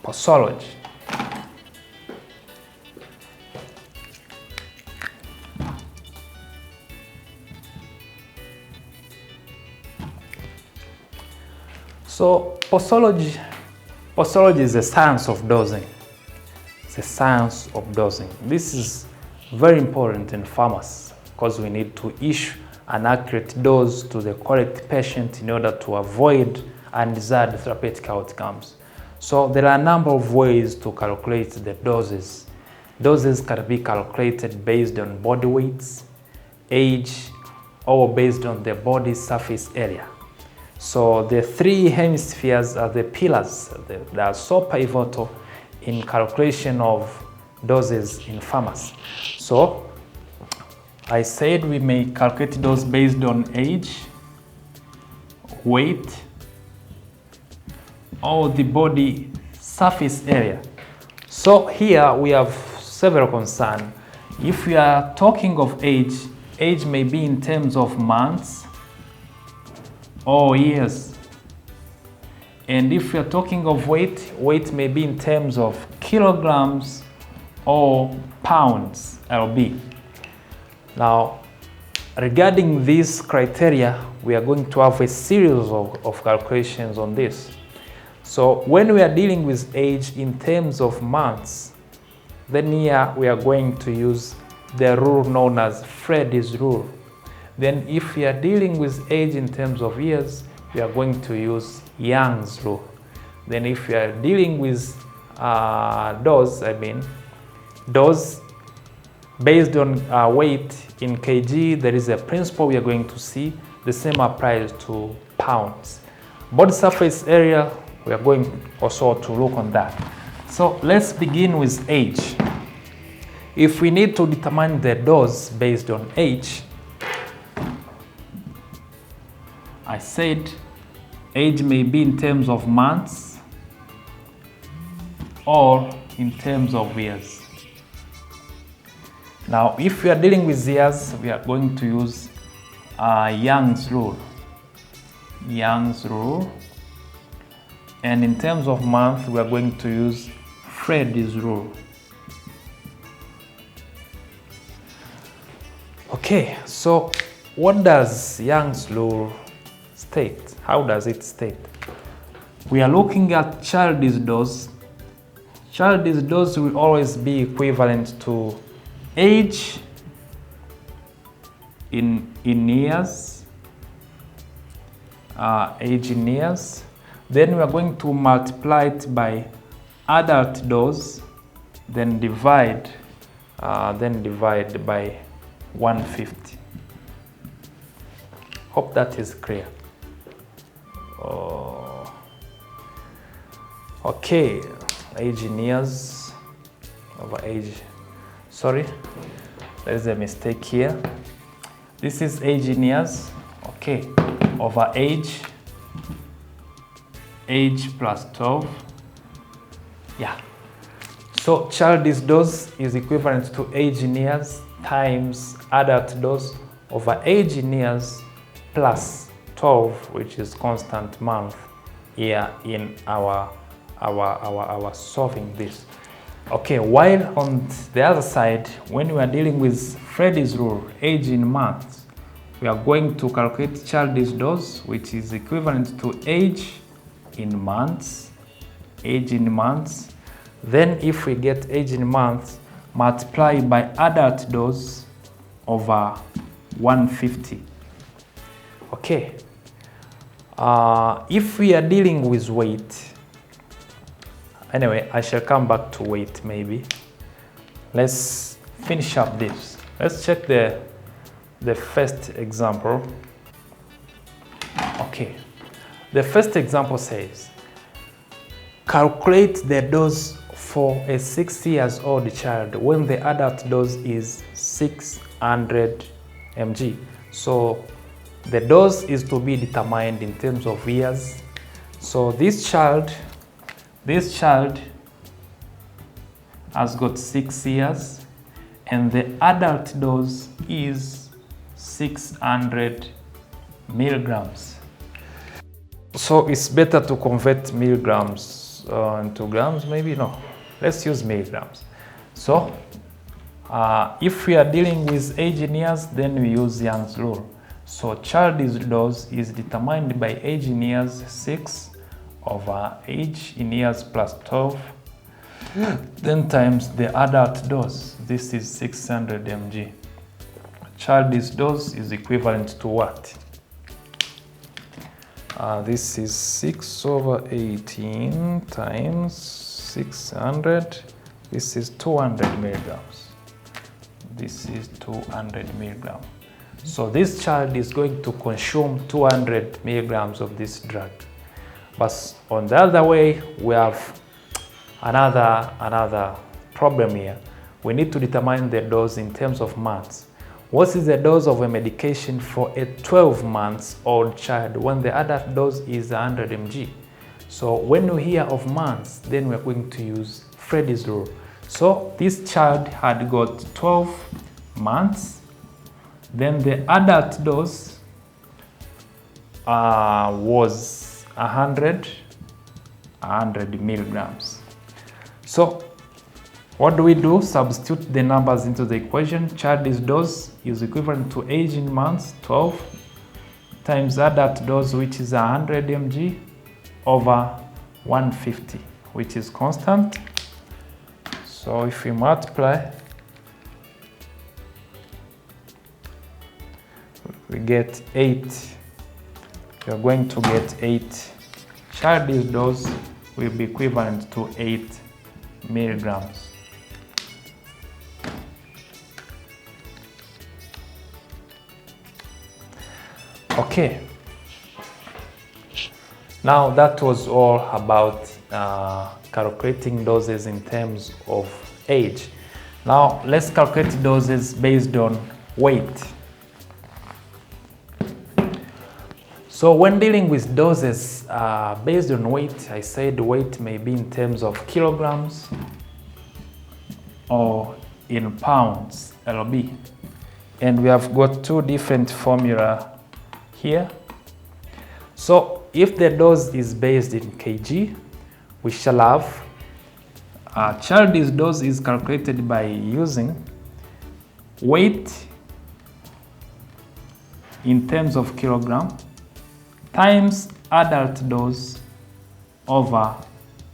Posology. So posology is the science of dosing. It's a science of dosing. This is very important in pharmacy because we need to issue an accurate dose to the correct patient in order to avoid undesired therapeutic outcomes. So there are a number of ways to calculate the doses. Doses can be calculated based on body weights, age, or based on the body surface area. So the three hemispheres are the pillars that are so pivotal in calculation of doses in pharmacy. So I said we may calculate dose based on age, weight, or the body surface area. So here we have several concerns. If we are talking of age, age may be in terms of months or years. And if we are talking of weight, weight may be in terms of kilograms or pounds, lb. Now, regarding these criteria, we are going to have a series of calculations on this. So when we are dealing with age in terms of months, then here we are going to use the rule known as Freddy's rule. Then if we are dealing with age in terms of years, we are going to use Young's rule. Then if we are dealing with dose based on weight in kg, there is a principle we are going to see. The same applies to pounds. Body surface area, we are going also to look on that. So let's begin with age. If we need to determine the dose based on age, I said age may be in terms of months or in terms of years. Now, if we are dealing with years, we are going to use Young's rule. Young's rule. And in terms of month, we are going to use Freddy's rule. Okay, so what does Young's rule state? How does it state? We are looking at Childs dose. Childs dose will always be equivalent to age in years, age in years. Then we are going to multiply it by adult dose, then divide by 150. Hope that is clear. Okay, age in years over age. Sorry, there is a mistake here. This is age in years, okay, over age plus 12. Yeah. So child's dose is equivalent to age in years times adult dose over age in years plus 12, which is constant month here in our solving this. Okay, while on the other side, when we are dealing with Freddy's rule, age in months, we are going to calculate child's dose, which is equivalent to age in months, age in months. Then if we get age in months, multiply by adult dose over 150. Okay. If we are dealing with weight, anyway, I shall come back to weight maybe. Let's finish up this. Let's check the first example. Okay. The first example says, calculate the dose for a 6 years old child when the adult dose is 600 mg. So the dose is to be determined in terms of years. So this child has got 6 years and the adult dose is 600 milligrams. So it's better to convert milligrams into grams, maybe. No, let's use milligrams. So if we are dealing with age in years, then we use Young's rule. So childish dose is determined by age in years 6 over age in years plus 12, then times the adult dose. This is 600 mg. Childish dose is equivalent to what? This is 6 over 18 times 600. This is 200 milligrams. This is 200 milligrams. So this child is going to consume 200 milligrams of this drug. But on the other way, we have another problem here. We need to determine the dose in terms of months. What is the dose of a medication for a 12 months old child when the adult dose is 100 mg? So when we hear of months, then we're going to use Freddy's rule. So this child had got 12 months, then the adult dose was 100 milligrams. So what do? Substitute the numbers into the equation. Childish dose is equivalent to age in months, 12, times adult dose, which is 100 mg, over 150, which is constant. So if we multiply, we get 8. We are going to get 8. Childish dose will be equivalent to 8 milligrams. Okay, now that was all about calculating doses in terms of age. Now let's calculate doses based on weight. So when dealing with doses based on weight, I said weight may be in terms of kilograms or in pounds, lb. And we have got two different formula here. So if the dose is based in kg, we shall have childish dose is calculated by using weight in terms of kilogram times adult dose over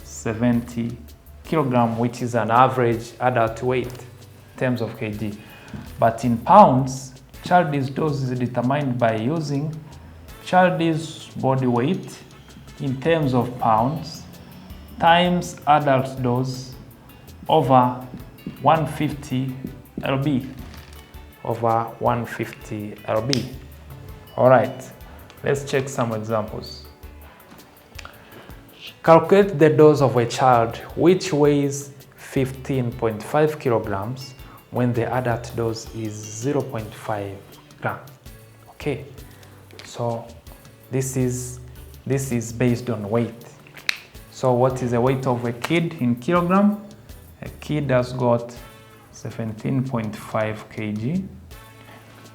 70 kilogram, which is an average adult weight in terms of kg. But in pounds, childish dose is determined by using childish body weight in terms of pounds times adult dose over 150 lb. Over 150 lb. All right, let's check some examples. Calculate the dose of a child which weighs 15.5 kilograms when the adult dose is 0.5 grams. Okay, so this is based on weight. So what is the weight of a kid in kilogram? A kid has got 17.5 kg.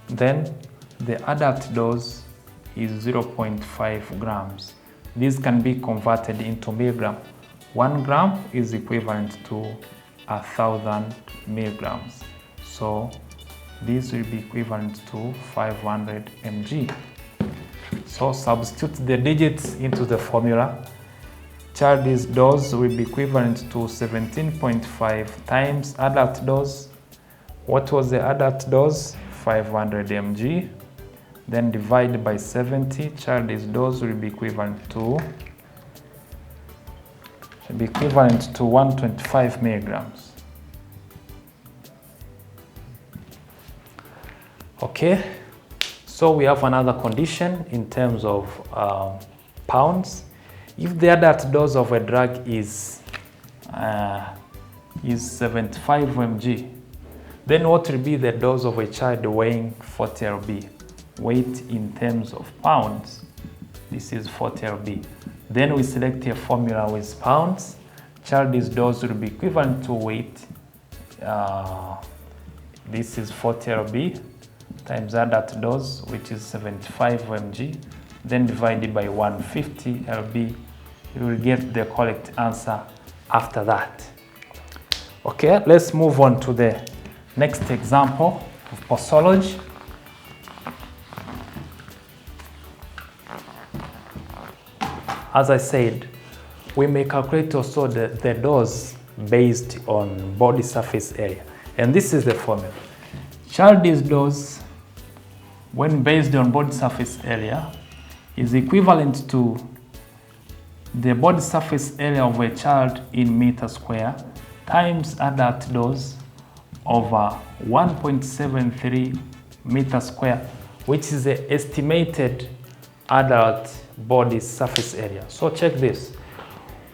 Then the adult dose is 0.5 grams. This can be converted into milligram. 1 gram is equivalent to 1,000 milligrams. So this will be equivalent to 500 mg. So substitute the digits into the formula. Childish dose will be equivalent to 17.5 times adult dose. What was the adult dose? 500 mg. Then divide by 70. Childish dose will be equivalent to 125 milligrams. Okay, so we have another condition in terms of pounds. If the adult dose of a drug is 75 mg, then what will be the dose of a child weighing 40 lb? Weight in terms of pounds, this is 40 lb. Then we select a formula with pounds. Childish dose will be equivalent to weight. This is 40 lb times adult dose, which is 75 mg. Then divided by 150 lb you will get the correct answer after that. Okay, let's move on to the next example of posology. As I said, we may calculate also the dose based on body surface area. And this is the formula. Child's dose, when based on body surface area, is equivalent to the body surface area of a child in meter square times adult dose over 1.73 meter square, which is the estimated adult body surface area. So check this.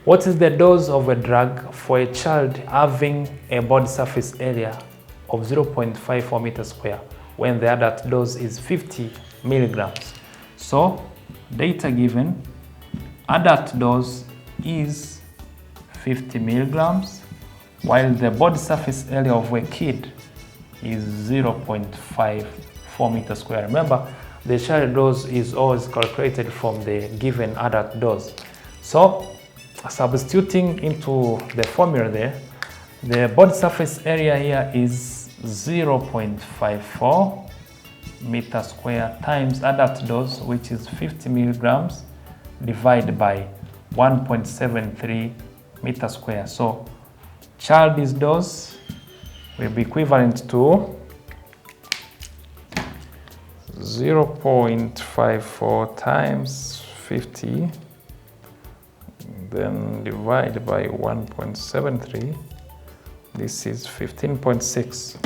What is the dose of a drug for a child having a body surface area of 0.54 meters square when the adult dose is 50 milligrams? So data given, adult dose is 50 milligrams, while the body surface area of a kid is 0.54 meters square. Remember, the child dose is always calculated from the given adult dose. So substituting into the formula there, the body surface area here is 0.54 meter square times adult dose, which is 50 milligrams, divided by 1.73 meter square. So child's dose will be equivalent to 0.54 times 50, then divided by 1.73. This is 15.6.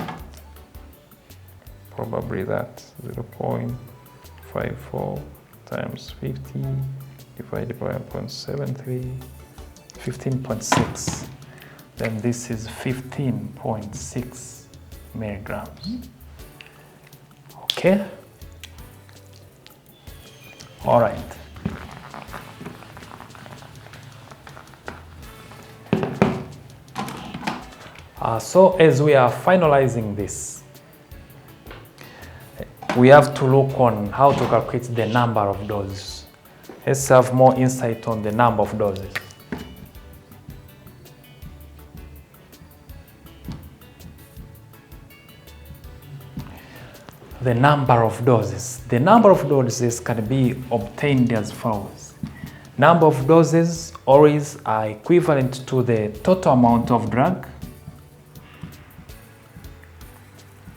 Probably that 0.54 times 50 divided by 1.73, 15.6. Then this is 15.6 milligrams. Okay. All right. So as we are finalizing this, we have to look on how to calculate the number of doses. Let's have more insight on the number of doses. The number of doses. The number of doses can be obtained as follows. Number of doses always are equivalent to the total amount of drug.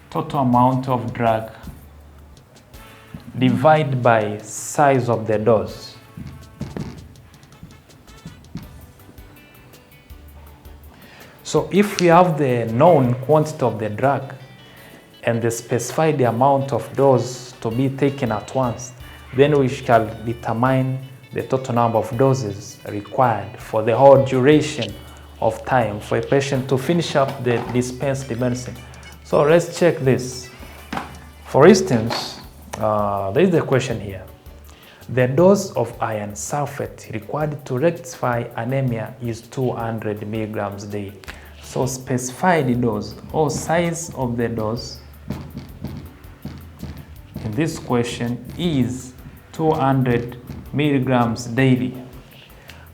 Total amount of drug divided by size of the dose. So if we have the known quantity of the drug and the specified amount of dose to be taken at once, then we shall determine the total number of doses required for the whole duration of time for a patient to finish up the dispensed medicine. So let's check this. For instance, there is a question here. The dose of iron sulfate required to rectify anemia is 200 milligrams daily. So specified dose or size of the dose in this question is 200 milligrams daily.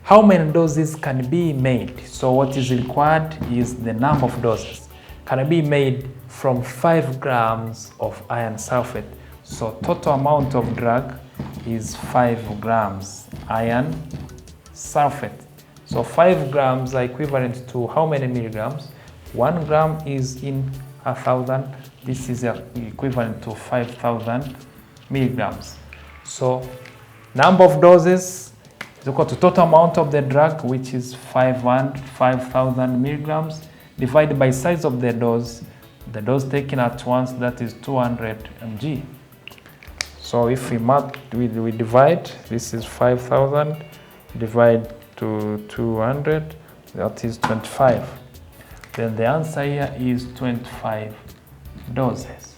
How many doses can be made? So what is required is the number of doses. Can be made from 5 grams of iron sulfate. So total amount of drug is 5 grams iron sulfate. So 5 grams are equivalent to how many milligrams? 1 gram is in 1,000. This is equivalent to 5,000 milligrams. So number of doses is equal to total amount of the drug, which is 5,000 milligrams, divided by size of the dose taken at once, that is 200 mg. So if we divide, this is 5,000, divide to 200, that is 25. Then the answer here is 25 doses.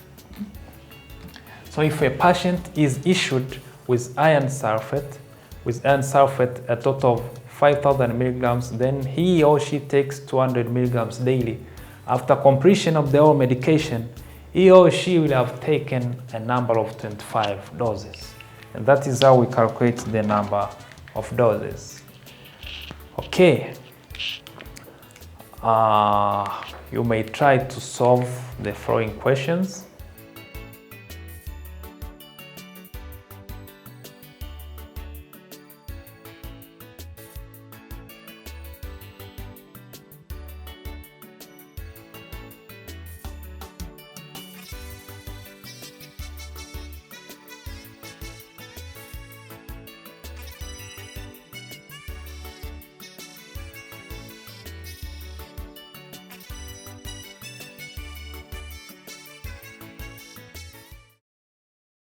So if a patient is issued with iron sulfate a total of 5,000 milligrams, then he or she takes 200 milligrams daily. After completion of the whole medication, he or she will have taken a number of 25 doses. And that is how we calculate the number of doses. Okay. You may try to solve the following questions.